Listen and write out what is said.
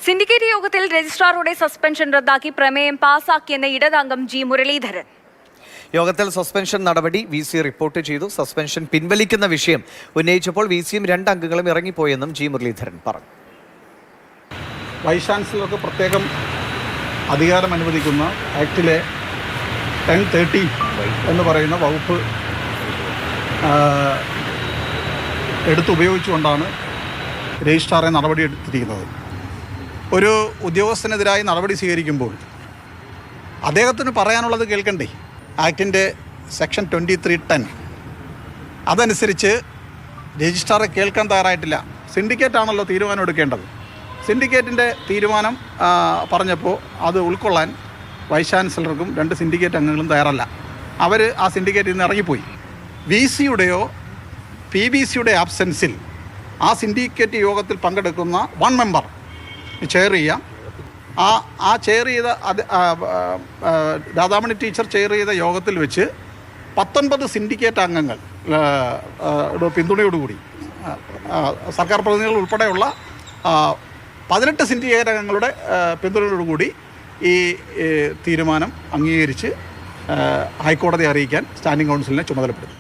Syndicate യോഗത്തിൽ രജിസ്ട്രാറുടെ suspension റദ്ദാക്കി പ്രമേയം പാസാക്കിയെന്ന് ഇടതംഗം ജി മുരളീധരൻ. യോഗത്തിൽ സസ്പെൻഷൻ നടപടി VC റിപ്പോർട്ട് ചെയ്തു. സസ്പെൻഷൻ പിൻവലിക്കുന്ന വിഷയം ഉന്നയിച്ചപ്പോൾ VCയും 2 അംഗങ്ങളും ഇറങ്ങിപ്പോയെന്നും ജി മുരളീധരൻ പറഞ്ഞു. വൈസ് ചാൻസലർക്ക് പ്രത്യേകം അധികാരം അനുവദിക്കുന്ന ആക്ടിലെ 1030 എന്ന് പറയുന്ന വകുപ്പ് എടുത്തുപയോഗിച്ചുകൊണ്ടാണ് രജിസ്ട്രാറെ നടപടി എടുത്തിരിക്കുന്നത്. ഒരു ഉദ്യോഗസ്ഥനെതിരായി നടപടി സ്വീകരിക്കുമ്പോൾ അദ്ദേഹത്തിന് പറയാനുള്ളത് കേൾക്കണ്ടേ? ആക്ടിൻ്റെ സെക്ഷൻ 2310 അതനുസരിച്ച് രജിസ്ട്രാറെ കേൾക്കാൻ തയ്യാറായിട്ടില്ല. സിൻഡിക്കേറ്റാണല്ലോ തീരുമാനം എടുക്കേണ്ടത്. സിൻഡിക്കേറ്റിൻ്റെ തീരുമാനം പറഞ്ഞപ്പോൾ അത് ഉൾക്കൊള്ളാൻ വൈസ് ചാൻസലർക്കും 2 സിൻഡിക്കേറ്റ് അംഗങ്ങളും തയ്യാറല്ല. അവർ ആ സിൻഡിക്കേറ്റിൽ നിന്ന് ഇറങ്ങിപ്പോയി. VCയുടെയോ PBCയുടെ ആബ്സെൻസിൽ ആ സിൻഡിക്കേറ്റ് യോഗത്തിൽ പങ്കെടുക്കുന്ന 1 മെമ്പർ ചെയർ ചെയ്യാം. ആ ചെയർ ചെയ്ത രാധാമണി ടീച്ചർ ചെയർ ചെയ്ത യോഗത്തിൽ വെച്ച് 19 സിൻഡിക്കേറ്റ് അംഗങ്ങൾ പിന്തുണയോടുകൂടി സർക്കാർ പ്രതിനിധികൾ ഉൾപ്പെടെയുള്ള 18 സിൻഡിക്കേറ്റ് അംഗങ്ങളുടെ പിന്തുണയോടുകൂടി ഈ തീരുമാനം അംഗീകരിച്ച് ഹൈക്കോടതിയെ അറിയിക്കാൻ സ്റ്റാൻഡിംഗ് കൗൺസിലിനെ ചുമതലപ്പെടുത്തി.